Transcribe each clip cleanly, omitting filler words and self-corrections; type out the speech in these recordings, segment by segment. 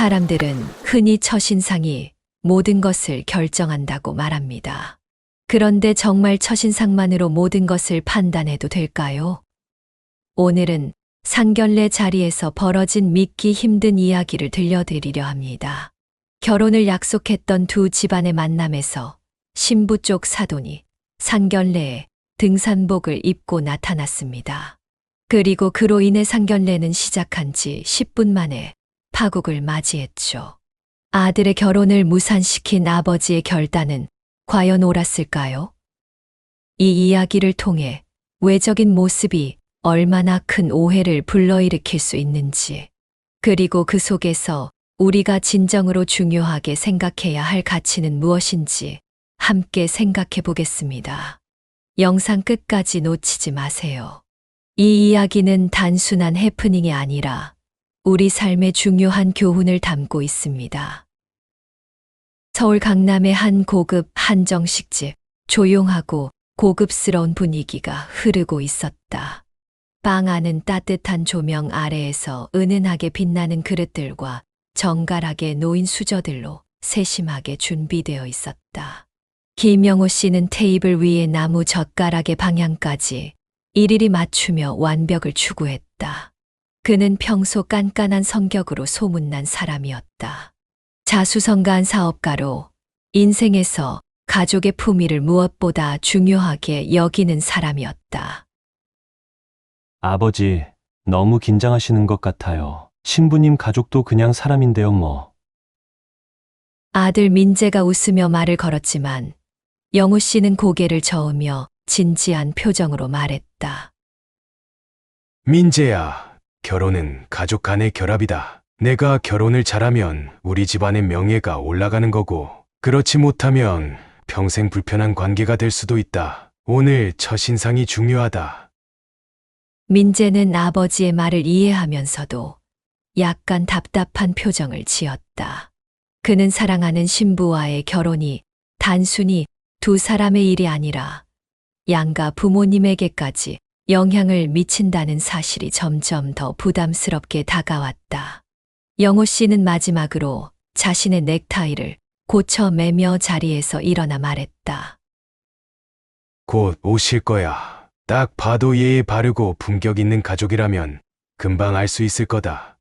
사람들은 흔히 첫인상이 모든 것을 결정한다고 말합니다. 그런데 정말 첫인상만으로 모든 것을 판단해도 될까요? 오늘은 상견례 자리에서 벌어진 믿기 힘든 이야기를 들려드리려 합니다. 결혼을 약속했던 두 집안의 만남에서 신부 쪽 사돈이 상견례에 등산복을 입고 나타났습니다. 그리고 그로 인해 상견례는 시작한 지 10분 만에 파국을 맞이했죠. 아들의 결혼을 무산시킨 아버지의 결단은 과연 옳았을까요? 이 이야기를 통해 외적인 모습이 얼마나 큰 오해를 불러일으킬 수 있는지, 그리고 그 속에서 우리가 진정으로 중요하게 생각해야 할 가치는 무엇인지 함께 생각해 보겠습니다. 영상 끝까지 놓치지 마세요. 이 이야기는 단순한 해프닝이 아니라 우리 삶의 중요한 교훈을 담고 있습니다. 서울 강남의 한 고급 한정식집, 조용하고 고급스러운 분위기가 흐르고 있었다. 방 안은 따뜻한 조명 아래에서 은은하게 빛나는 그릇들과 정갈하게 놓인 수저들로 세심하게 준비되어 있었다. 김영호 씨는 테이블 위에 나무 젓가락의 방향까지 일일이 맞추며 완벽을 추구했다. 그는 평소 깐깐한 성격으로 소문난 사람이었다. 자수성가한 사업가로 인생에서 가족의 품위를 무엇보다 중요하게 여기는 사람이었다. 아버지, 너무 긴장하시는 것 같아요. 신부님 가족도 그냥 사람인데요, 뭐. 아들 민재가 웃으며 말을 걸었지만 영우 씨는 고개를 저으며 진지한 표정으로 말했다. 민재야, 결혼은 가족 간의 결합이다. 내가 결혼을 잘하면 우리 집안의 명예가 올라가는 거고, 그렇지 못하면 평생 불편한 관계가 될 수도 있다. 오늘 첫인상이 중요하다. 민재는 아버지의 말을 이해하면서도 약간 답답한 표정을 지었다. 그는 사랑하는 신부와의 결혼이 단순히 두 사람의 일이 아니라 양가 부모님에게까지 영향을 미친다는 사실이 점점 더 부담스럽게 다가왔다. 영호 씨는 마지막으로 자신의 넥타이를 고쳐 매며 자리에서 일어나 말했다. 곧 오실 거야. 딱 봐도 예의 바르고 품격 있는 가족이라면 금방 알 수 있을 거다.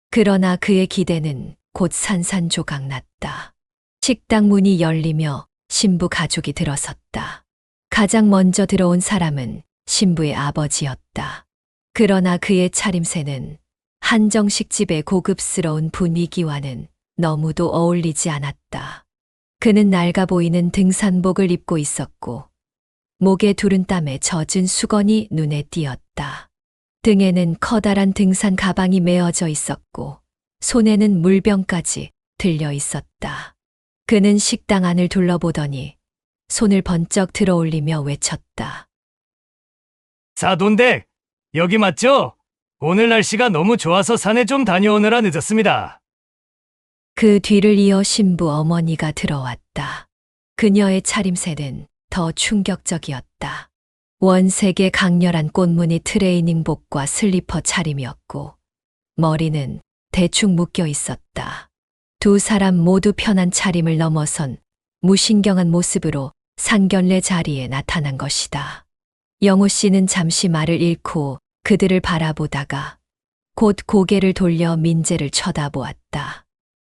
그러나 그의 기대는 곧 산산조각났다. 식당 문이 열리며 신부 가족이 들어섰다. 가장 먼저 들어온 사람은 신부의 아버지였다. 그러나 그의 차림새는 한정식집의 고급스러운 분위기와는 너무도 어울리지 않았다. 그는 낡아 보이는 등산복을 입고 있었고 목에 두른 땀에 젖은 수건이 눈에 띄었다. 등에는 커다란 등산 가방이 메어져 있었고 손에는 물병까지 들려 있었다. 그는 식당 안을 둘러보더니 손을 번쩍 들어올리며 외쳤다. 사돈댁, 여기 맞죠? 오늘 날씨가 너무 좋아서 산에 좀 다녀오느라 늦었습니다. 그 뒤를 이어 신부 어머니가 들어왔다. 그녀의 차림새는 더 충격적이었다. 원색의 강렬한 꽃무늬 트레이닝복과 슬리퍼 차림이었고 머리는 대충 묶여 있었다. 두 사람 모두 편한 차림을 넘어선 무신경한 모습으로 상견례 자리에 나타난 것이다. 영호 씨는 잠시 말을 잃고 그들을 바라보다가 곧 고개를 돌려 민재를 쳐다보았다.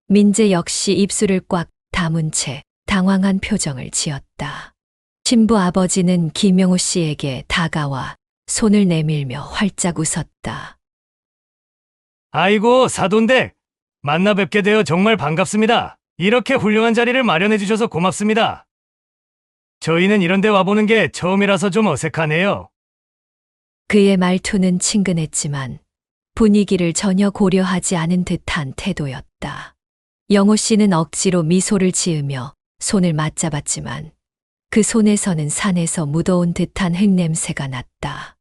민재 역시 입술을 꽉 다문 채 당황한 표정을 지었다. 신부 아버지는 김영호 씨에게 다가와 손을 내밀며 활짝 웃었다. 아이고, 사돈댁, 만나 뵙게 되어 정말 반갑습니다. 이렇게 훌륭한 자리를 마련해 주셔서 고맙습니다. 저희는 이런 데 와보는 게 처음이라서 좀 어색하네요. 그의 말투는 친근했지만 분위기를 전혀 고려하지 않은 듯한 태도였다. 영호 씨는 억지로 미소를 지으며 손을 맞잡았지만 그 손에서는 산에서 묻어온 듯한 흙냄새가 났다.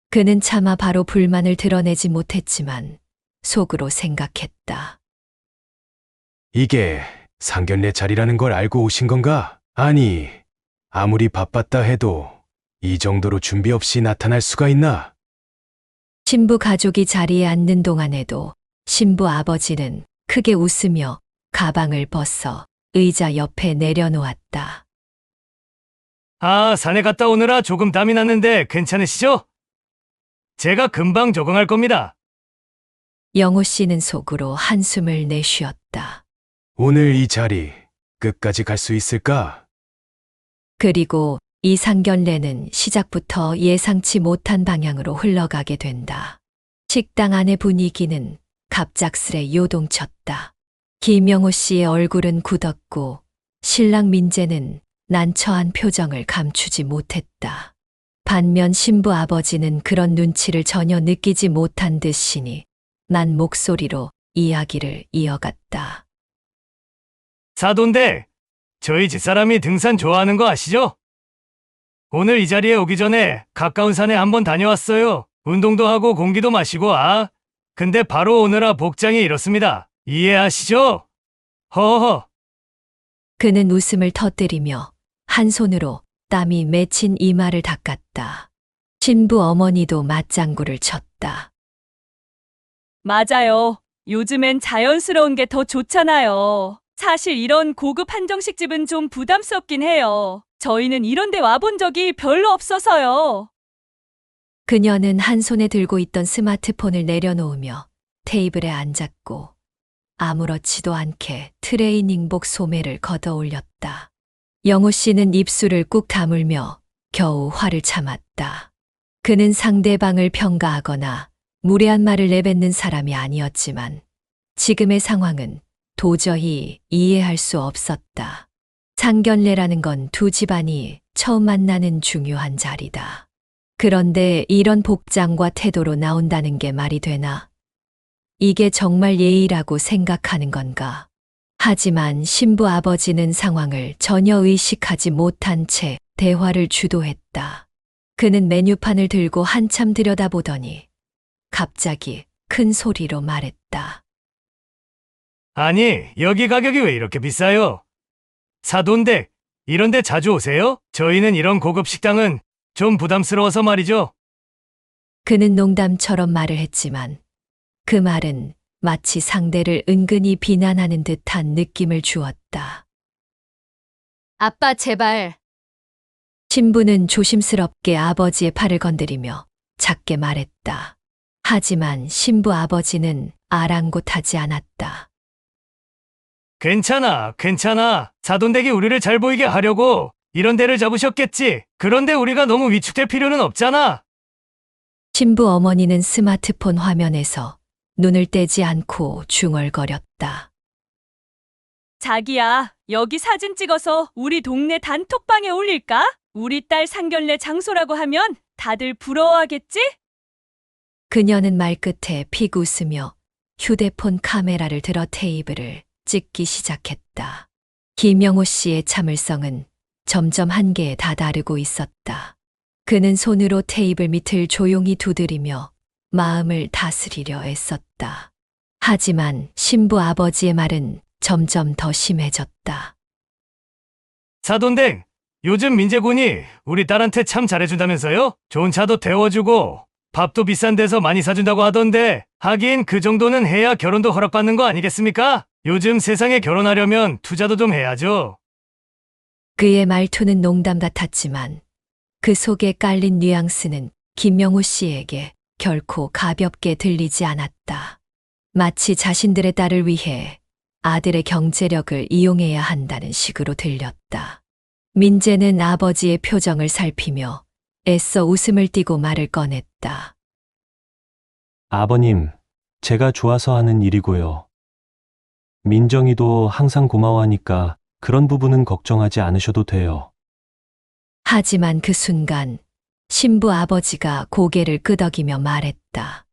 그는 차마 바로 불만을 드러내지 못했지만 속으로 생각했다. 이게 상견례 자리라는 걸 알고 오신 건가? 아니, 아무리 바빴다 해도 이 정도로 준비 없이 나타날 수가 있나? 신부 가족이 자리에 앉는 동안에도 신부 아버지는 크게 웃으며 가방을 벗어 의자 옆에 내려놓았다. 아, 산에 갔다 오느라 조금 땀이 났는데 괜찮으시죠? 제가 금방 적응할 겁니다. 영호 씨는 속으로 한숨을 내쉬었다. 오늘 이 자리 끝까지 갈 수 있을까? 그리고 이 상견례는 시작부터 예상치 못한 방향으로 흘러가게 된다. 식당 안의 분위기는 갑작스레 요동쳤다. 김영호 씨의 얼굴은 굳었고 신랑 민재는 난처한 표정을 감추지 못했다. 반면 신부 아버지는 그런 눈치를 전혀 느끼지 못한 듯이니 난 목소리로 이야기를 이어갔다. 사돈댁, 저희 집사람이 등산 좋아하는 거 아시죠? 오늘 이 자리에 오기 전에 가까운 산에 한번 다녀왔어요. 운동도 하고 공기도 마시고 근데 바로 오느라 복장이 이렇습니다. 이해하시죠? 허허. 그는 웃음을 터뜨리며 한 손으로 땀이 맺힌 이마를 닦았다. 신부 어머니도 맞장구를 쳤다. 맞아요. 요즘엔 자연스러운 게 더 좋잖아요. 사실 이런 고급 한정식 집은 좀 부담스럽긴 해요. 저희는 이런 데 와본 적이 별로 없어서요. 그녀는 한 손에 들고 있던 스마트폰을 내려놓으며 테이블에 앉았고 아무렇지도 않게 트레이닝복 소매를 걷어 올렸다. 영호 씨는 입술을 꾹 다물며 겨우 화를 참았다. 그는 상대방을 평가하거나 무례한 말을 내뱉는 사람이 아니었지만 지금의 상황은 도저히 이해할 수 없었다. 상견례라는 건 두 집안이 처음 만나는 중요한 자리다. 그런데 이런 복장과 태도로 나온다는 게 말이 되나? 이게 정말 예의라고 생각하는 건가? 하지만 신부 아버지는 상황을 전혀 의식하지 못한 채 대화를 주도했다. 그는 메뉴판을 들고 한참 들여다보더니 갑자기 큰 소리로 말했다. 아니, 여기 가격이 왜 이렇게 비싸요? 사돈댁, 이런 데 자주 오세요? 저희는 이런 고급 식당은 좀 부담스러워서 말이죠. 그는 농담처럼 말을 했지만 그 말은 마치 상대를 은근히 비난하는 듯한 느낌을 주었다. 아빠, 제발. 신부는 조심스럽게 아버지의 팔을 건드리며 작게 말했다. 하지만 신부 아버지는 아랑곳하지 않았다. 괜찮아, 괜찮아. 사돈댁이 우리를 잘 보이게 하려고 이런 데를 잡으셨겠지. 그런데 우리가 너무 위축될 필요는 없잖아. 신부 어머니는 스마트폰 화면에서 눈을 떼지 않고 중얼거렸다. 자기야, 여기 사진 찍어서 우리 동네 단톡방에 올릴까? 우리 딸 상견례 장소라고 하면 다들 부러워하겠지? 그녀는 말끝에 픽 웃으며 휴대폰 카메라를 들어 테이블을 찍기 시작했다. 김영호 씨의 참을성은 점점 한계에 다다르고 있었다. 그는 손으로 테이블 밑을 조용히 두드리며 마음을 다스리려 애썼다. 하지만 신부 아버지의 말은 점점 더 심해졌다. 사돈댁, 요즘 민재군이 우리 딸한테 참 잘해준다면서요? 좋은 차도 데워주고 밥도 비싼 데서 많이 사준다고 하던데 하긴 그 정도는 해야 결혼도 허락받는 거 아니겠습니까? 요즘 세상에 결혼하려면 투자도 좀 해야죠. 그의 말투는 농담 같았지만 그 속에 깔린 뉘앙스는 김명호 씨에게 결코 가볍게 들리지 않았다. 마치 자신들의 딸을 위해 아들의 경제력을 이용해야 한다는 식으로 들렸다. 민재는 아버지의 표정을 살피며 애써 웃음을 띠고 말을 꺼냈다. 아버님, 제가 좋아서 하는 일이고요. 민정이도 항상 고마워하니까 그런 부분은 걱정하지 않으셔도 돼요. 하지만 그 순간 신부 아버지가 고개를 끄덕이며 말했다.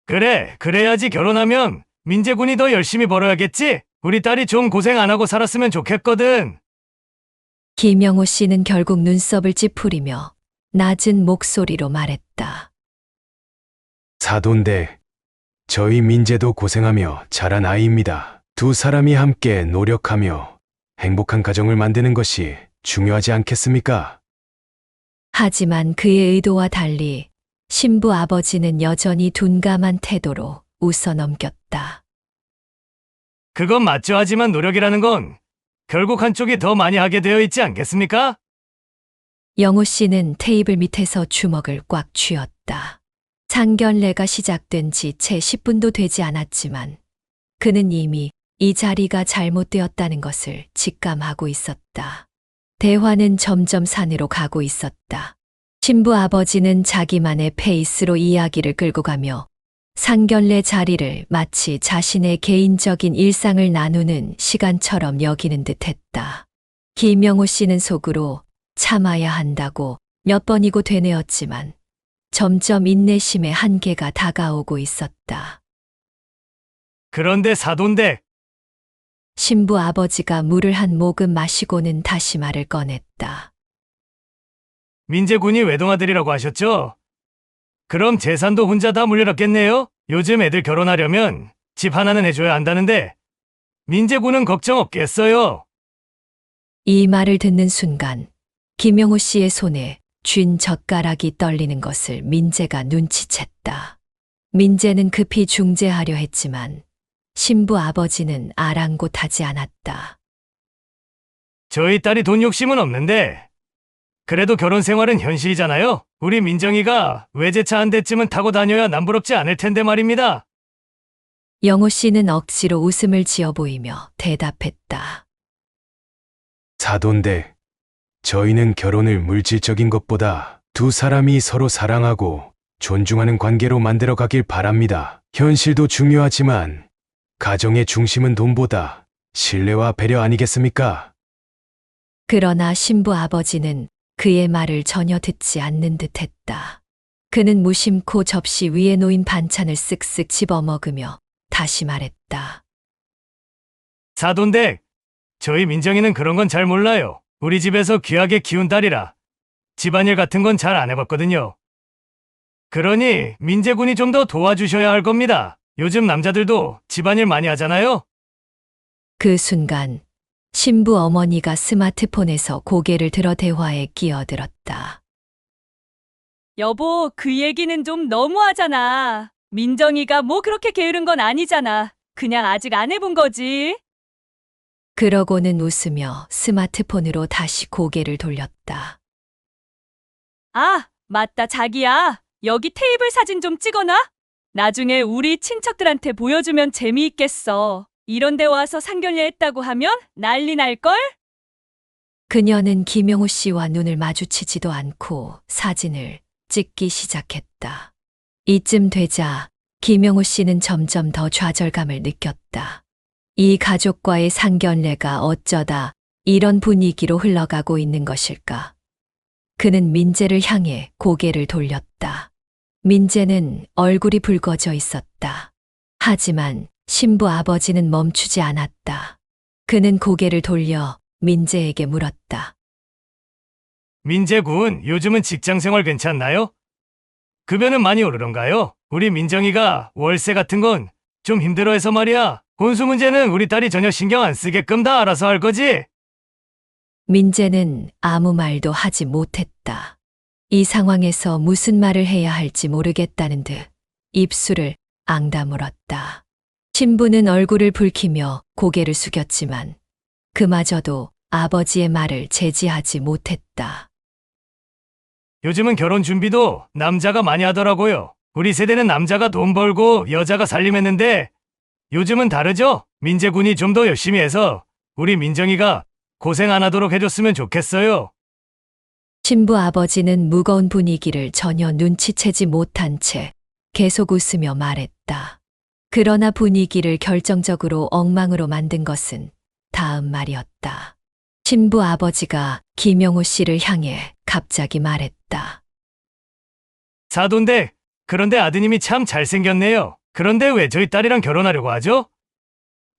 그래, 그래야지 결혼하면 민재군이 더 열심히 벌어야겠지? 우리 딸이 좀 고생 안 하고 살았으면 좋겠거든. 김영호 씨는 결국 눈썹을 찌푸리며 낮은 목소리로 말했다. 사돈댁, 저희 민재도 고생하며 자란 아이입니다. 두 사람이 함께 노력하며 행복한 가정을 만드는 것이 중요하지 않겠습니까? 하지만 그의 의도와 달리 신부 아버지는 여전히 둔감한 태도로 웃어 넘겼다. 그건 맞죠. 하지만 노력이라는 건 결국 한쪽이 더 많이 하게 되어 있지 않겠습니까? 영호 씨는 테이블 밑에서 주먹을 꽉 쥐었다. 상견례가 시작된 지 채 10분도 되지 않았지만 그는 이미 이 자리가 잘못되었다는 것을 직감하고 있었다. 대화는 점점 산으로 가고 있었다. 신부 아버지는 자기만의 페이스로 이야기를 끌고 가며 상견례 자리를 마치 자신의 개인적인 일상을 나누는 시간처럼 여기는 듯했다. 김영호 씨는 속으로 참아야 한다고 몇 번이고 되뇌었지만 점점 인내심의 한계가 다가오고 있었다. 그런데 사돈댁, 신부 아버지가 물을 한 모금 마시고는 다시 말을 꺼냈다. 민재군이 외동아들이라고 하셨죠? 그럼 재산도 혼자 다 물려받겠네요? 요즘 애들 결혼하려면 집 하나는 해줘야 한다는데 민재군은 걱정 없겠어요? 이 말을 듣는 순간 김영호 씨의 손에 쥔 젓가락이 떨리는 것을 민재가 눈치챘다. 민재는 급히 중재하려 했지만 신부 아버지는 아랑곳하지 않았다. 저희 딸이 돈 욕심은 없는데 그래도 결혼 생활은 현실이잖아요. 우리 민정이가 외제차 한 대쯤은 타고 다녀야 남부럽지 않을 텐데 말입니다. 영호 씨는 억지로 웃음을 지어 보이며 대답했다. 사돈댁, 저희는 결혼을 물질적인 것보다 두 사람이 서로 사랑하고 존중하는 관계로 만들어 가길 바랍니다. 현실도 중요하지만 가정의 중심은 돈보다 신뢰와 배려 아니겠습니까? 그러나 신부 아버지는 그의 말을 전혀 듣지 않는 듯했다. 그는 무심코 접시 위에 놓인 반찬을 쓱쓱 집어먹으며 다시 말했다. 사돈댁, 저희 민정이는 그런 건 잘 몰라요. 우리 집에서 귀하게 키운 딸이라 집안일 같은 건 잘 안 해봤거든요. 그러니 민재군이 좀 더 도와주셔야 할 겁니다. 요즘 남자들도 집안일 많이 하잖아요. 그 순간 신부 어머니가 스마트폰에서 고개를 들어 대화에 끼어들었다. 여보, 그 얘기는 좀 너무하잖아. 민정이가 뭐 그렇게 게으른 건 아니잖아. 그냥 아직 안 해본 거지. 그러고는 웃으며 스마트폰으로 다시 고개를 돌렸다. 아, 맞다, 자기야. 여기 테이블 사진 좀 찍어놔. 나중에 우리 친척들한테 보여주면 재미있겠어. 이런 데 와서 상견례 했다고 하면 난리 날걸? 그녀는 김영호 씨와 눈을 마주치지도 않고 사진을 찍기 시작했다. 이쯤 되자 김영호 씨는 점점 더 좌절감을 느꼈다. 이 가족과의 상견례가 어쩌다 이런 분위기로 흘러가고 있는 것일까? 그는 민재를 향해 고개를 돌렸다. 민재는 얼굴이 붉어져 있었다. 하지만 신부 아버지는 멈추지 않았다. 그는 고개를 돌려 민재에게 물었다. 민재군, 요즘은 직장 생활 괜찮나요? 급여는 많이 오르던가요? 우리 민정이가 월세 같은 건 좀 힘들어해서 말이야. 혼수 문제는 우리 딸이 전혀 신경 안 쓰게끔 다 알아서 할 거지? 민재는 아무 말도 하지 못했다. 이 상황에서 무슨 말을 해야 할지 모르겠다는 듯 입술을 앙다물었다. 신부는 얼굴을 붉히며 고개를 숙였지만 그마저도 아버지의 말을 제지하지 못했다. 요즘은 결혼 준비도 남자가 많이 하더라고요. 우리 세대는 남자가 돈 벌고 여자가 살림했는데 요즘은 다르죠? 민재군이 좀 더 열심히 해서 우리 민정이가 고생 안 하도록 해줬으면 좋겠어요. 신부 아버지는 무거운 분위기를 전혀 눈치채지 못한 채 계속 웃으며 말했다. 그러나 분위기를 결정적으로 엉망으로 만든 것은 다음 말이었다. 신부 아버지가 김영호 씨를 향해 갑자기 말했다. 사돈댁, 그런데 아드님이 참 잘생겼네요. 그런데 왜 저희 딸이랑 결혼하려고 하죠?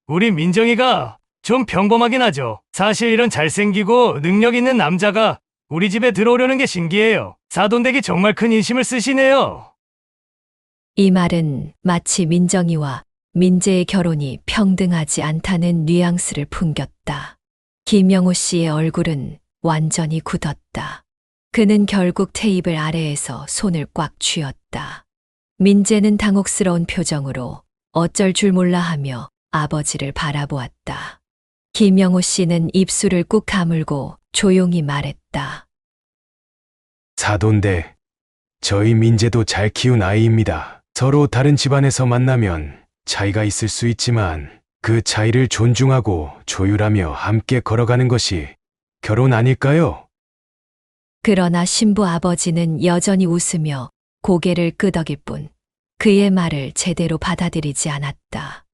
우리 민정이가 좀 평범하긴 하죠. 사실 이런 잘생기고 능력 있는 남자가 우리 집에 들어오려는 게 신기해요. 사돈댁이 정말 큰 인심을 쓰시네요. 이 말은 마치 민정이와 민재의 결혼이 평등하지 않다는 뉘앙스를 풍겼다. 김영호 씨의 얼굴은 완전히 굳었다. 그는 결국 테이블 아래에서 손을 꽉 쥐었다. 민재는 당혹스러운 표정으로 어쩔 줄 몰라 하며 아버지를 바라보았다. 김영호 씨는 입술을 꾹 다물고 조용히 말했다. 사돈데, 저희 민재도 잘 키운 아이입니다. 서로 다른 집안에서 만나면 차이가 있을 수 있지만 그 차이를 존중하고 조율하며 함께 걸어가는 것이 결혼 아닐까요? 그러나 신부 아버지는 여전히 웃으며 고개를 끄덕일 뿐 그의 말을 제대로 받아들이지 않았다.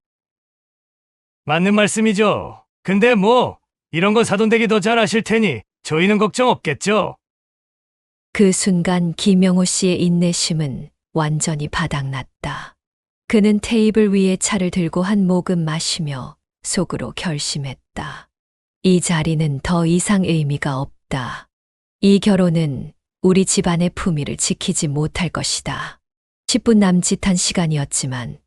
맞는 말씀이죠. 근데 뭐 이런 건 사돈댁이 더 잘 아실 테니 저희는 걱정 없겠죠. 그 순간 김영호 씨의 인내심은 완전히 바닥났다. 그는 테이블 위에 차를 들고 한 모금 마시며 속으로 결심했다. 이 자리는 더 이상 의미가 없다. 이 결혼은 우리 집안의 품위를 지키지 못할 것이다. 10분 남짓한 시간이었지만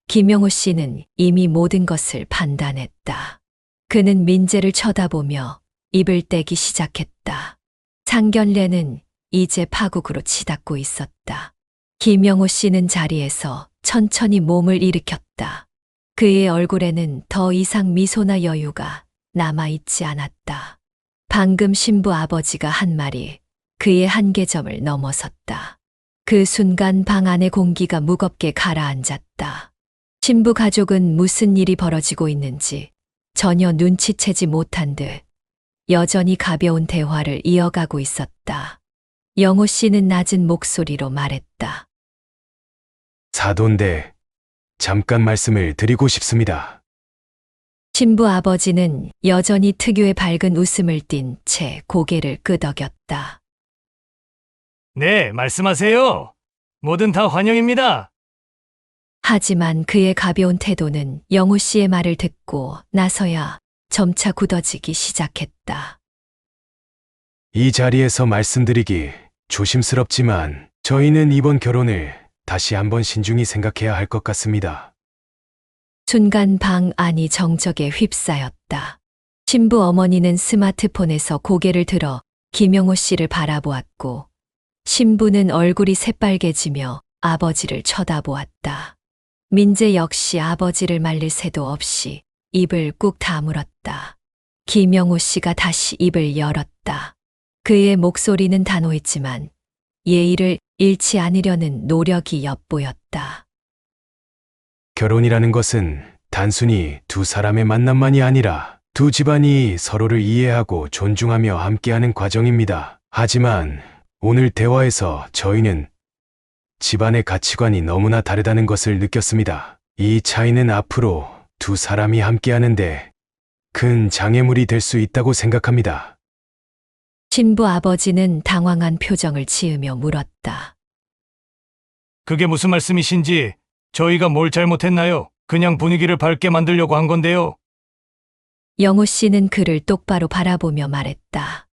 김영호 씨는 이미 모든 것을 판단했다. 그는 민재를 쳐다보며 입을 떼기 시작했다. 상견례는 이제 파국으로 치닫고 있었다. 김영호 씨는 자리에서 천천히 몸을 일으켰다. 그의 얼굴에는 더 이상 미소나 여유가 남아있지 않았다. 방금 신부 아버지가 한 말이 그의 한계점을 넘어섰다. 그 순간 방 안의 공기가 무겁게 가라앉았다. 신부 가족은 무슨 일이 벌어지고 있는지 전혀 눈치채지 못한 듯 여전히 가벼운 대화를 이어가고 있었다. 영호 씨는 낮은 목소리로 말했다. 사돈데, 잠깐 말씀을 드리고 싶습니다. 신부 아버지는 여전히 특유의 밝은 웃음을 띤 채 고개를 끄덕였다. 네, 말씀하세요. 뭐든 다 환영입니다. 하지만 그의 가벼운 태도는 영호 씨의 말을 듣고 나서야 점차 굳어지기 시작했다. 이 자리에서 말씀드리기 조심스럽지만 저희는 이번 결혼을 다시 한번 신중히 생각해야 할 것 같습니다. 순간 방 안이 정적에 휩싸였다. 신부 어머니는 스마트폰에서 고개를 들어 김영호 씨를 바라보았고 신부는 얼굴이 새빨개지며 아버지를 쳐다보았다. 민재 역시 아버지를 말릴 새도 없이 입을 꾹 다물었다. 김영호 씨가 다시 입을 열었다. 그의 목소리는 단호했지만 예의를 잃지 않으려는 노력이 엿보였다. 결혼이라는 것은 단순히 두 사람의 만남만이 아니라 두 집안이 서로를 이해하고 존중하며 함께하는 과정입니다. 하지만 오늘 대화에서 저희는 집안의 가치관이 너무나 다르다는 것을 느꼈습니다. 이 차이는 앞으로 두 사람이 함께하는데 큰 장애물이 될 수 있다고 생각합니다. 신부 아버지는 당황한 표정을 지으며 물었다. 그게 무슨 말씀이신지 저희가 뭘 잘못했나요? 그냥 분위기를 밝게 만들려고 한 건데요. 영호 씨는 그를 똑바로 바라보며 말했다.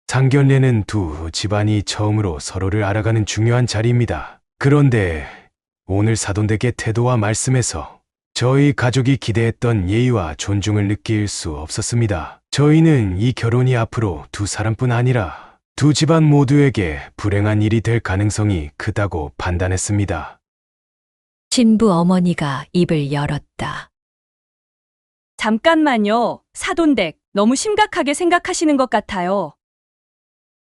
상견례는 두 집안이 처음으로 서로를 알아가는 중요한 자리입니다. 그런데 오늘 사돈댁의 태도와 말씀에서 저희 가족이 기대했던 예의와 존중을 느낄 수 없었습니다. 저희는 이 결혼이 앞으로 두 사람뿐 아니라 두 집안 모두에게 불행한 일이 될 가능성이 크다고 판단했습니다. 신부 어머니가 입을 열었다. 잠깐만요. 사돈댁, 너무 심각하게 생각하시는 것 같아요.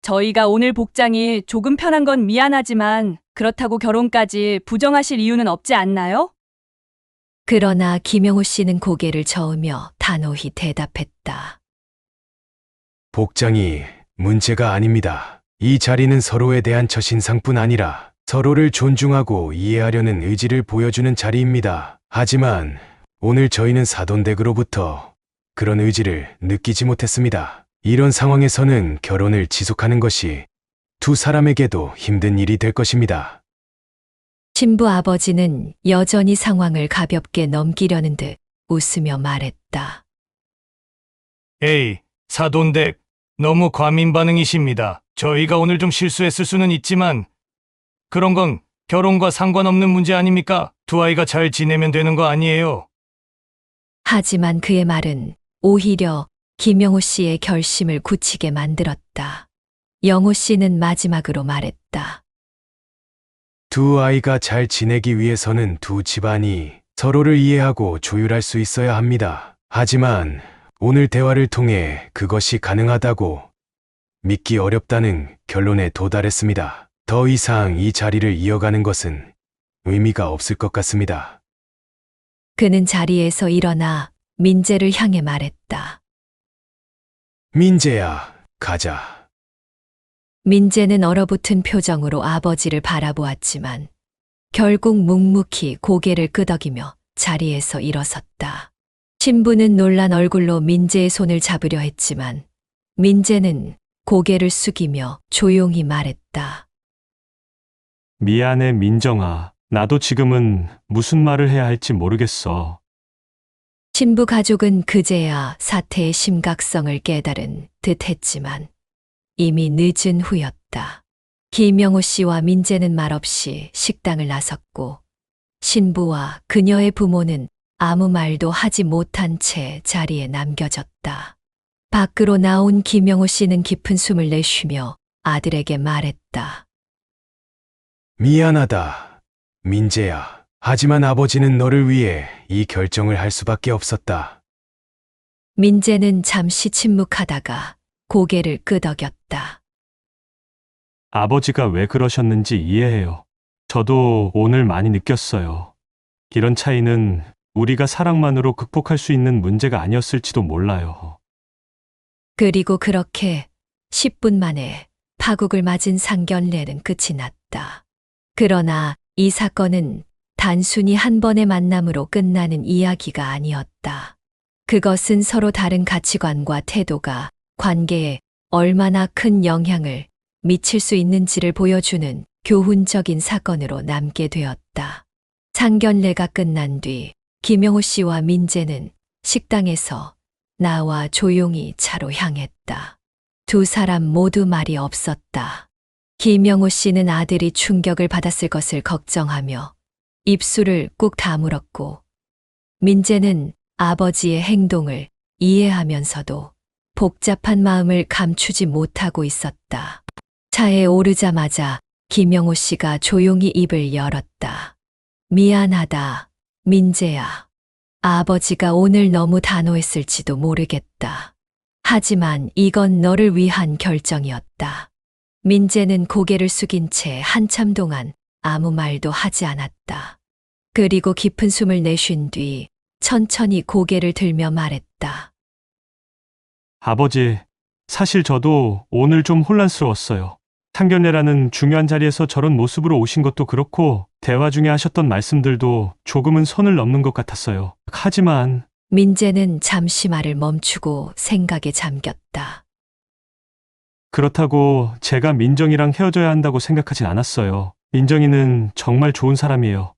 저희가 오늘 복장이 조금 편한 건 미안하지만 그렇다고 결혼까지 부정하실 이유는 없지 않나요? 그러나 김영호 씨는 고개를 저으며 단호히 대답했다. 복장이 문제가 아닙니다. 이 자리는 서로에 대한 첫인상뿐 아니라 서로를 존중하고 이해하려는 의지를 보여주는 자리입니다. 하지만 오늘 저희는 사돈댁으로부터 그런 의지를 느끼지 못했습니다. 이런 상황에서는 결혼을 지속하는 것이 두 사람에게도 힘든 일이 될 것입니다. 신부 아버지는 여전히 상황을 가볍게 넘기려는 듯 웃으며 말했다. 에이, 사돈댁, 너무 과민 반응이십니다. 저희가 오늘 좀 실수했을 수는 있지만 그런 건 결혼과 상관없는 문제 아닙니까? 두 아이가 잘 지내면 되는 거 아니에요? 하지만 그의 말은 오히려 김영호 씨의 결심을 굳히게 만들었다. 영호 씨는 마지막으로 말했다. 두 아이가 잘 지내기 위해서는 두 집안이 서로를 이해하고 조율할 수 있어야 합니다. 하지만 오늘 대화를 통해 그것이 가능하다고 믿기 어렵다는 결론에 도달했습니다. 더 이상 이 자리를 이어가는 것은 의미가 없을 것 같습니다. 그는 자리에서 일어나 민재를 향해 말했다. 민재야, 가자. 민재는 얼어붙은 표정으로 아버지를 바라보았지만 결국 묵묵히 고개를 끄덕이며 자리에서 일어섰다. 신부는 놀란 얼굴로 민재의 손을 잡으려 했지만 민재는 고개를 숙이며 조용히 말했다. 미안해, 민정아. 나도 지금은 무슨 말을 해야 할지 모르겠어. 신부 가족은 그제야 사태의 심각성을 깨달은 듯 했지만 이미 늦은 후였다. 김영호 씨와 민재는 말없이 식당을 나섰고 신부와 그녀의 부모는 아무 말도 하지 못한 채 자리에 남겨졌다. 밖으로 나온 김영호 씨는 깊은 숨을 내쉬며 아들에게 말했다. 미안하다, 민재야. 하지만 아버지는 너를 위해 이 결정을 할 수밖에 없었다. 민재는 잠시 침묵하다가 고개를 끄덕였다. 아버지가 왜 그러셨는지 이해해요. 저도 오늘 많이 느꼈어요. 이런 차이는 우리가 사랑만으로 극복할 수 있는 문제가 아니었을지도 몰라요. 그리고 그렇게 10분 만에 파국을 맞은 상견례는 끝이 났다. 그러나 이 사건은 단순히 한 번의 만남으로 끝나는 이야기가 아니었다. 그것은 서로 다른 가치관과 태도가 관계에 얼마나 큰 영향을 미칠 수 있는지를 보여주는 교훈적인 사건으로 남게 되었다. 상견례가 끝난 뒤 김영호 씨와 민재는 식당에서 나와 조용히 차로 향했다. 두 사람 모두 말이 없었다. 김영호 씨는 아들이 충격을 받았을 것을 걱정하며 입술을 꾹 다물었고 민재는 아버지의 행동을 이해하면서도 복잡한 마음을 감추지 못하고 있었다. 차에 오르자마자 김영호 씨가 조용히 입을 열었다. 미안하다, 민재야. 아버지가 오늘 너무 단호했을지도 모르겠다. 하지만 이건 너를 위한 결정이었다. 민재는 고개를 숙인 채 한참 동안 아무 말도 하지 않았다. 그리고 깊은 숨을 내쉰 뒤 천천히 고개를 들며 말했다. 아버지, 사실 저도 오늘 좀 혼란스러웠어요. 상견례라는 중요한 자리에서 저런 모습으로 오신 것도 그렇고 대화 중에 하셨던 말씀들도 조금은 선을 넘는 것 같았어요. 하지만 민재는 잠시 말을 멈추고 생각에 잠겼다. 그렇다고 제가 민정이랑 헤어져야 한다고 생각하진 않았어요. 민정이는 정말 좋은 사람이에요.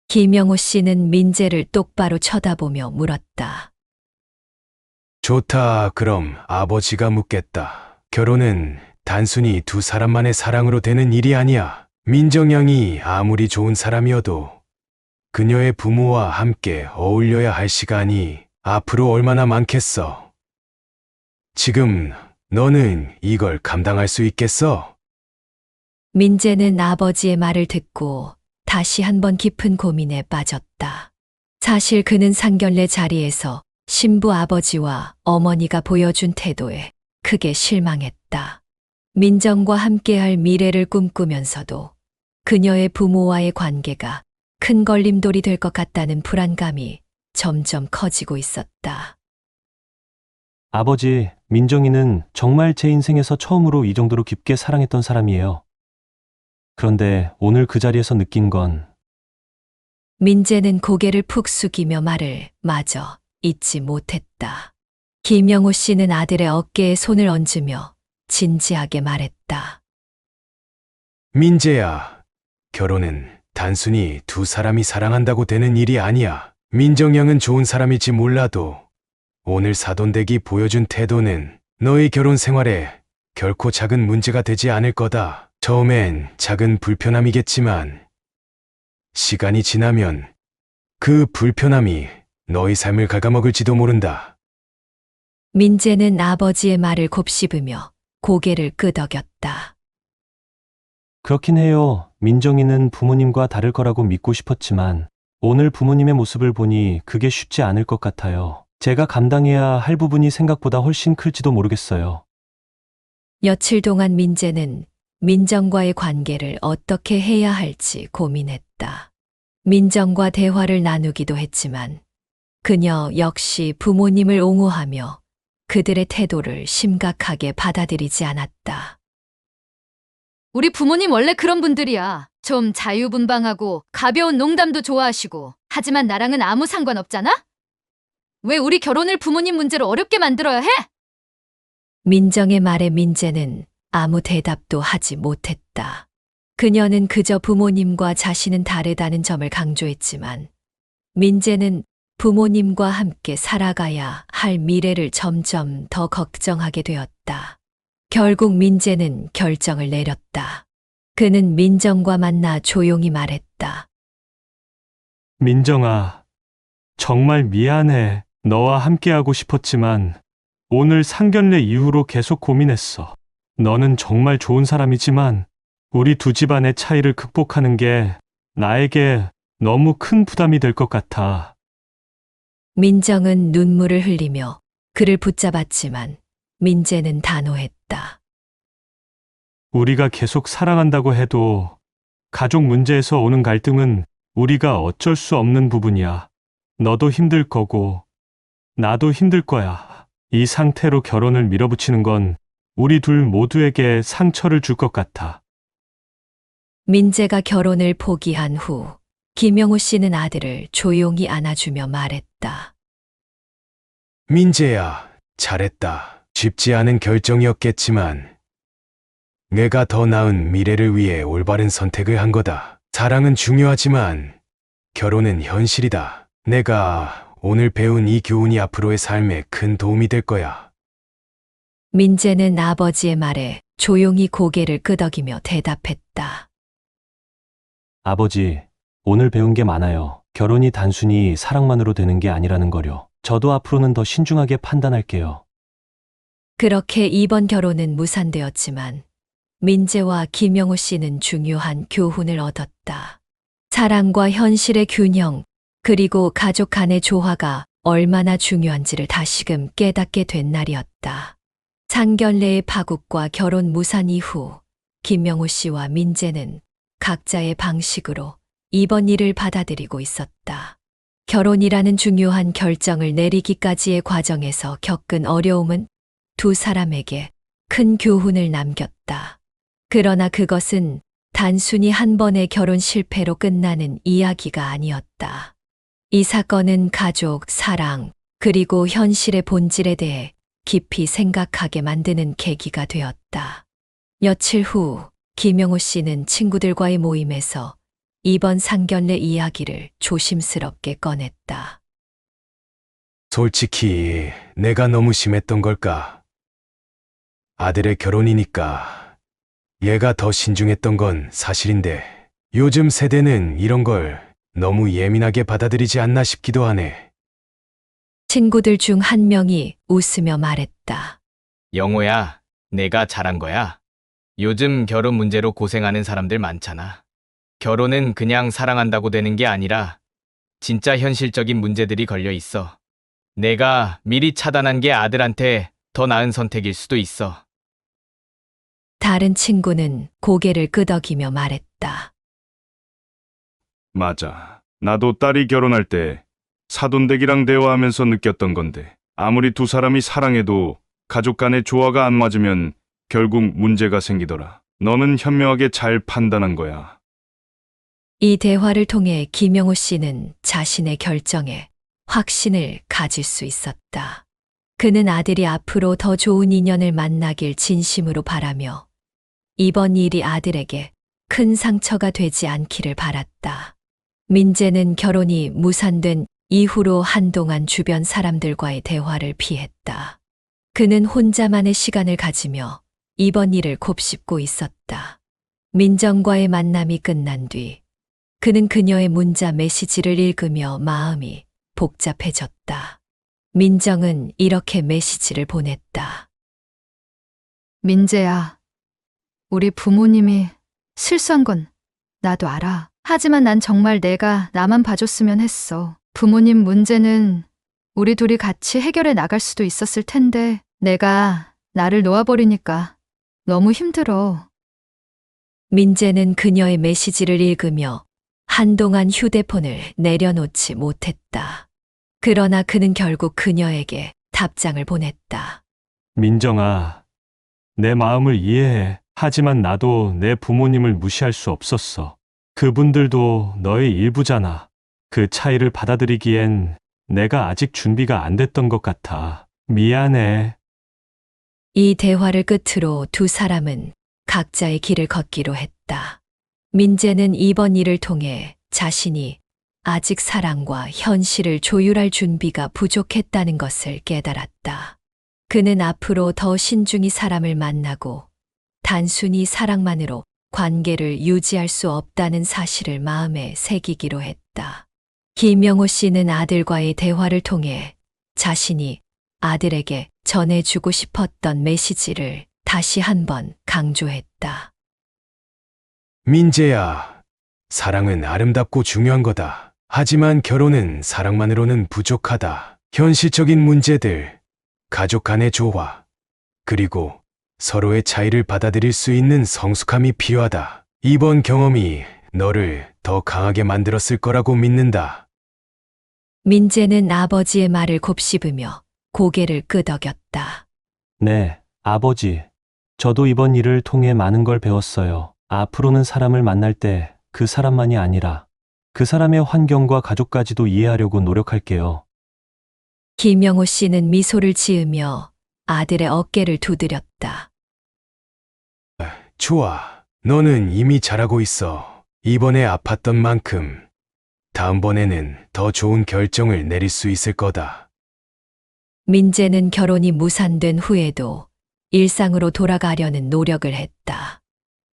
김영호 씨는 민재를 똑바로 쳐다보며 물었다. 좋다, 그럼 아버지가 묻겠다. 결혼은 단순히 두 사람만의 사랑으로 되는 일이 아니야. 민정양이 아무리 좋은 사람이어도 그녀의 부모와 함께 어울려야 할 시간이 앞으로 얼마나 많겠어. 지금 너는 이걸 감당할 수 있겠어? 민재는 아버지의 말을 듣고 다시 한번 깊은 고민에 빠졌다. 사실 그는 상견례 자리에서 신부 아버지와 어머니가 보여준 태도에 크게 실망했다. 민정과 함께할 미래를 꿈꾸면서도 그녀의 부모와의 관계가 큰 걸림돌이 될 것 같다는 불안감이 점점 커지고 있었다. 아버지, 민정이는 정말 제 인생에서 처음으로 이 정도로 깊게 사랑했던 사람이에요. 그런데 오늘 그 자리에서 느낀 건 민재는 고개를 푹 숙이며 말을 마저 잊지 못했다. 김영호 씨는 아들의 어깨에 손을 얹으며 진지하게 말했다. 민재야, 결혼은 단순히 두 사람이 사랑한다고 되는 일이 아니야. 민정양은 좋은 사람일지 몰라도 오늘 사돈댁이 보여준 태도는 너의 결혼 생활에 결코 작은 문제가 되지 않을 거다. 처음엔 작은 불편함이겠지만 시간이 지나면 그 불편함이 너의 삶을 갉아먹을지도 모른다. 민재는 아버지의 말을 곱씹으며 고개를 끄덕였다. 그렇긴 해요. 민정이는 부모님과 다를 거라고 믿고 싶었지만 오늘 부모님의 모습을 보니 그게 쉽지 않을 것 같아요. 제가 감당해야 할 부분이 생각보다 훨씬 클지도 모르겠어요. 며칠 동안 민재는 민정과의 관계를 어떻게 해야 할지 고민했다. 민정과 대화를 나누기도 했지만 그녀 역시 부모님을 옹호하며 그들의 태도를 심각하게 받아들이지 않았다. 우리 부모님 원래 그런 분들이야. 좀 자유분방하고 가벼운 농담도 좋아하시고. 하지만 나랑은 아무 상관없잖아? 왜 우리 결혼을 부모님 문제로 어렵게 만들어야 해? 민정의 말에 민재는 아무 대답도 하지 못했다. 그녀는 그저 부모님과 자신은 다르다는 점을 강조했지만 민재는 부모님과 함께 살아가야 할 미래를 점점 더 걱정하게 되었다. 결국 민재는 결정을 내렸다. 그는 민정과 만나 조용히 말했다. 민정아, 정말 미안해. 너와 함께하고 싶었지만 오늘 상견례 이후로 계속 고민했어. 너는 정말 좋은 사람이지만 우리 두 집안의 차이를 극복하는 게 나에게 너무 큰 부담이 될 것 같아. 민정은 눈물을 흘리며 그를 붙잡았지만 민재는 단호했다. 우리가 계속 사랑한다고 해도 가족 문제에서 오는 갈등은 우리가 어쩔 수 없는 부분이야. 너도 힘들 거고 나도 힘들 거야. 이 상태로 결혼을 밀어붙이는 건 우리 둘 모두에게 상처를 줄 것 같아. 민재가 결혼을 포기한 후 김영우 씨는 아들을 조용히 안아주며 말했다. 민재야, 잘했다. 쉽지 않은 결정이었겠지만 내가 더 나은 미래를 위해 올바른 선택을 한 거다. 사랑은 중요하지만 결혼은 현실이다. 내가 오늘 배운 이 교훈이 앞으로의 삶에 큰 도움이 될 거야. 민재는 아버지의 말에 조용히 고개를 끄덕이며 대답했다. 아버지, 오늘 배운 게 많아요. 결혼이 단순히 사랑만으로 되는 게 아니라는 거요. 저도 앞으로는 더 신중하게 판단할게요. 그렇게 이번 결혼은 무산되었지만 민재와 김영우 씨는 중요한 교훈을 얻었다. 사랑과 현실의 균형, 그리고 가족 간의 조화가 얼마나 중요한지를 다시금 깨닫게 된 날이었다. 상견례의 파국과 결혼 무산 이후 김영우 씨와 민재는 각자의 방식으로 이번 일을 받아들이고 있었다. 결혼이라는 중요한 결정을 내리기까지의 과정에서 겪은 어려움은 두 사람에게 큰 교훈을 남겼다. 그러나 그것은 단순히 한 번의 결혼 실패로 끝나는 이야기가 아니었다. 이 사건은 가족, 사랑, 그리고 현실의 본질에 대해 깊이 생각하게 만드는 계기가 되었다. 며칠 후 김영우 씨는 친구들과의 모임에서 이번 상견례 이야기를 조심스럽게 꺼냈다. 솔직히 내가 너무 심했던 걸까? 아들의 결혼이니까 얘가 더 신중했던 건 사실인데 요즘 세대는 이런 걸 너무 예민하게 받아들이지 않나 싶기도 하네. 친구들 중 한 명이 웃으며 말했다. 영호야, 내가 잘한 거야. 요즘 결혼 문제로 고생하는 사람들 많잖아. 결혼은 그냥 사랑한다고 되는 게 아니라 진짜 현실적인 문제들이 걸려 있어. 내가 미리 차단한 게 아들한테 더 나은 선택일 수도 있어. 다른 친구는 고개를 끄덕이며 말했다. 맞아. 나도 딸이 결혼할 때 사돈댁이랑 대화하면서 느꼈던 건데 아무리 두 사람이 사랑해도 가족 간의 조화가 안 맞으면 결국 문제가 생기더라. 너는 현명하게 잘 판단한 거야. 이 대화를 통해 김영우 씨는 자신의 결정에 확신을 가질 수 있었다. 그는 아들이 앞으로 더 좋은 인연을 만나길 진심으로 바라며 이번 일이 아들에게 큰 상처가 되지 않기를 바랐다. 민재는 결혼이 무산된 이후로 한동안 주변 사람들과의 대화를 피했다. 그는 혼자만의 시간을 가지며 이번 일을 곱씹고 있었다. 민정과의 만남이 끝난 뒤 그는 그녀의 문자 메시지를 읽으며 마음이 복잡해졌다. 민정은 이렇게 메시지를 보냈다. 민재야, 우리 부모님이 실수한 건 나도 알아. 하지만 난 정말 내가 나만 봐줬으면 했어. 부모님 문제는 우리 둘이 같이 해결해 나갈 수도 있었을 텐데 내가 나를 놓아버리니까 너무 힘들어. 민재는 그녀의 메시지를 읽으며 한동안 휴대폰을 내려놓지 못했다. 그러나 그는 결국 그녀에게 답장을 보냈다. 민정아, 내 마음을 이해해. 하지만 나도 내 부모님을 무시할 수 없었어. 그분들도 너의 일부잖아. 그 차이를 받아들이기엔 내가 아직 준비가 안 됐던 것 같아. 미안해. 이 대화를 끝으로 두 사람은 각자의 길을 걷기로 했다. 민재는 이번 일을 통해 자신이 아직 사랑과 현실을 조율할 준비가 부족했다는 것을 깨달았다. 그는 앞으로 더 신중히 사람을 만나고 단순히 사랑만으로 관계를 유지할 수 없다는 사실을 마음에 새기기로 했다. 김영호 씨는 아들과의 대화를 통해 자신이 아들에게 전해주고 싶었던 메시지를 다시 한번 강조했다. 민재야, 사랑은 아름답고 중요한 거다. 하지만 결혼은 사랑만으로는 부족하다. 현실적인 문제들, 가족 간의 조화, 그리고 서로의 차이를 받아들일 수 있는 성숙함이 필요하다. 이번 경험이 너를 더 강하게 만들었을 거라고 믿는다. 민재는 아버지의 말을 곱씹으며 고개를 끄덕였다. 네, 아버지. 저도 이번 일을 통해 많은 걸 배웠어요. 앞으로는 사람을 만날 때 그 사람만이 아니라 그 사람의 환경과 가족까지도 이해하려고 노력할게요. 김영호 씨는 미소를 지으며 아들의 어깨를 두드렸다. 좋아. 너는 이미 잘하고 있어. 이번에 아팠던 만큼 다음번에는 더 좋은 결정을 내릴 수 있을 거다. 민재는 결혼이 무산된 후에도 일상으로 돌아가려는 노력을 했다.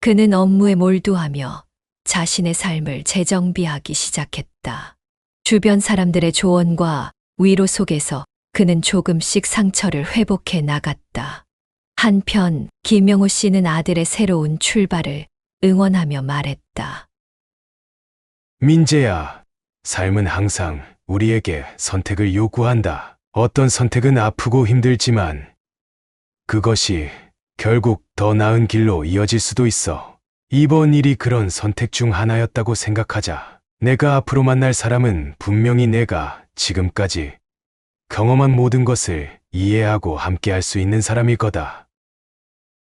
그는 업무에 몰두하며 자신의 삶을 재정비하기 시작했다. 주변 사람들의 조언과 위로 속에서 그는 조금씩 상처를 회복해 나갔다. 한편 김영호 씨는 아들의 새로운 출발을 응원하며 말했다. 민재야, 삶은 항상 우리에게 선택을 요구한다. 어떤 선택은 아프고 힘들지만 그것이 결국 더 나은 길로 이어질 수도 있어. 이번 일이 그런 선택 중 하나였다고 생각하자. 내가 앞으로 만날 사람은 분명히 내가 지금까지 경험한 모든 것을 이해하고 함께할 수 있는 사람일 거다.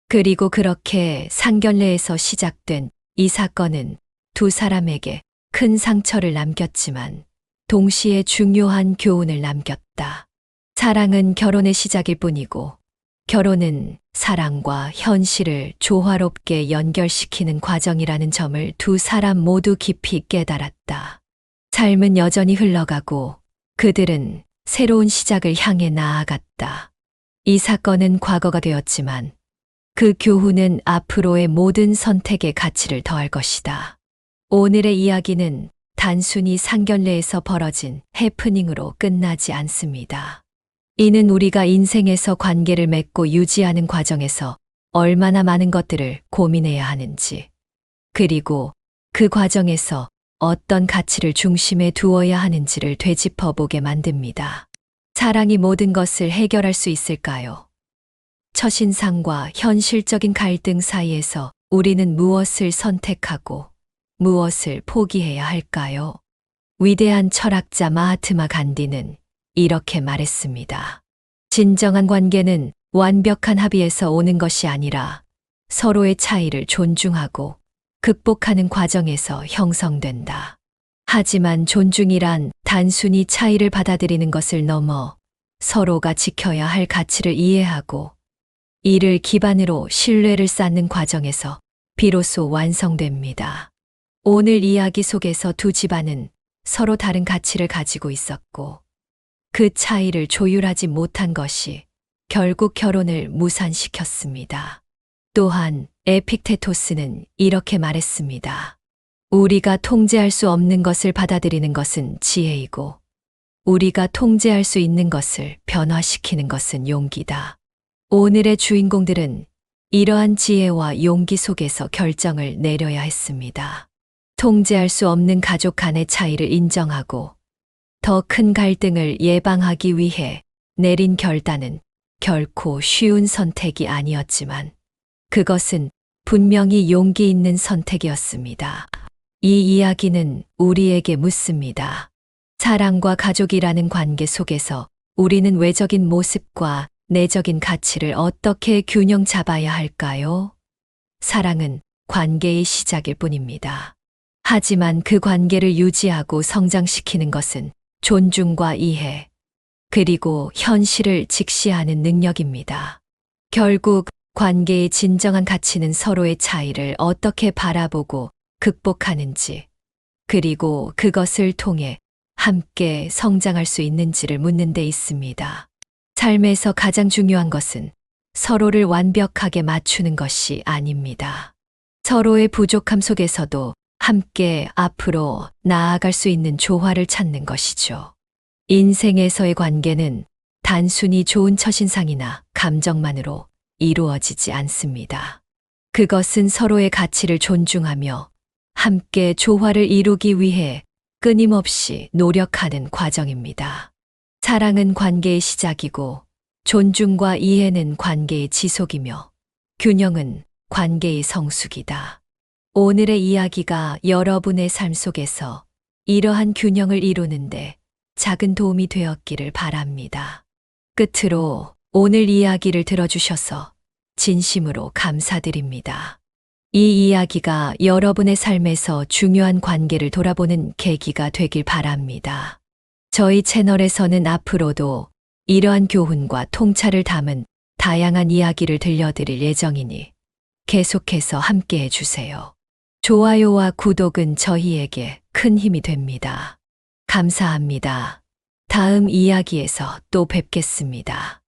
그리고 그렇게 상견례에서 시작된 이 사건은 두 사람에게 큰 상처를 남겼지만 동시에 중요한 교훈을 남겼다. 사랑은 결혼의 시작일 뿐이고 결혼은 사랑과 현실을 조화롭게 연결시키는 과정이라는 점을 두 사람 모두 깊이 깨달았다. 삶은 여전히 흘러가고 그들은 새로운 시작을 향해 나아갔다. 이 사건은 과거가 되었지만 그 교훈은 앞으로의 모든 선택의 가치를 더할 것이다. 오늘의 이야기는 단순히 상견례에서 벌어진 해프닝으로 끝나지 않습니다. 이는 우리가 인생에서 관계를 맺고 유지하는 과정에서 얼마나 많은 것들을 고민해야 하는지, 그리고 그 과정에서 어떤 가치를 중심에 두어야 하는지를 되짚어보게 만듭니다. 사랑이 모든 것을 해결할 수 있을까요? 첫인상과 현실적인 갈등 사이에서 우리는 무엇을 선택하고 무엇을 포기해야 할까요? 위대한 철학자 마하트마 간디는 이렇게 말했습니다. 진정한 관계는 완벽한 합의에서 오는 것이 아니라 서로의 차이를 존중하고 극복하는 과정에서 형성된다. 하지만 존중이란 단순히 차이를 받아들이는 것을 넘어 서로가 지켜야 할 가치를 이해하고 이를 기반으로 신뢰를 쌓는 과정에서 비로소 완성됩니다. 오늘 이야기 속에서 두 집안은 서로 다른 가치를 가지고 있었고 그 차이를 조율하지 못한 것이 결국 결혼을 무산시켰습니다. 또한 에픽테토스는 이렇게 말했습니다. 우리가 통제할 수 없는 것을 받아들이는 것은 지혜이고 우리가 통제할 수 있는 것을 변화시키는 것은 용기다. 오늘의 주인공들은 이러한 지혜와 용기 속에서 결정을 내려야 했습니다. 통제할 수 없는 가족 간의 차이를 인정하고 더 큰 갈등을 예방하기 위해 내린 결단은 결코 쉬운 선택이 아니었지만 그것은 분명히 용기 있는 선택이었습니다. 이 이야기는 우리에게 묻습니다. 사랑과 가족이라는 관계 속에서 우리는 외적인 모습과 내적인 가치를 어떻게 균형 잡아야 할까요? 사랑은 관계의 시작일 뿐입니다. 하지만 그 관계를 유지하고 성장시키는 것은 존중과 이해, 그리고 현실을 직시하는 능력입니다. 결국 관계의 진정한 가치는 서로의 차이를 어떻게 바라보고 극복하는지, 그리고 그것을 통해 함께 성장할 수 있는지를 묻는 데 있습니다. 삶에서 가장 중요한 것은 서로를 완벽하게 맞추는 것이 아닙니다. 서로의 부족함 속에서도 함께 앞으로 나아갈 수 있는 조화를 찾는 것이죠. 인생에서의 관계는 단순히 좋은 첫인상이나 감정만으로 이루어지지 않습니다. 그것은 서로의 가치를 존중하며 함께 조화를 이루기 위해 끊임없이 노력하는 과정입니다. 사랑은 관계의 시작이고 존중과 이해는 관계의 지속이며 균형은 관계의 성숙이다. 오늘의 이야기가 여러분의 삶 속에서 이러한 균형을 이루는데 작은 도움이 되었기를 바랍니다. 끝으로 오늘 이야기를 들어주셔서 진심으로 감사드립니다. 이 이야기가 여러분의 삶에서 중요한 관계를 돌아보는 계기가 되길 바랍니다. 저희 채널에서는 앞으로도 이러한 교훈과 통찰을 담은 다양한 이야기를 들려드릴 예정이니 계속해서 함께 해주세요. 좋아요와 구독은 저희에게 큰 힘이 됩니다. 감사합니다. 다음 이야기에서 또 뵙겠습니다.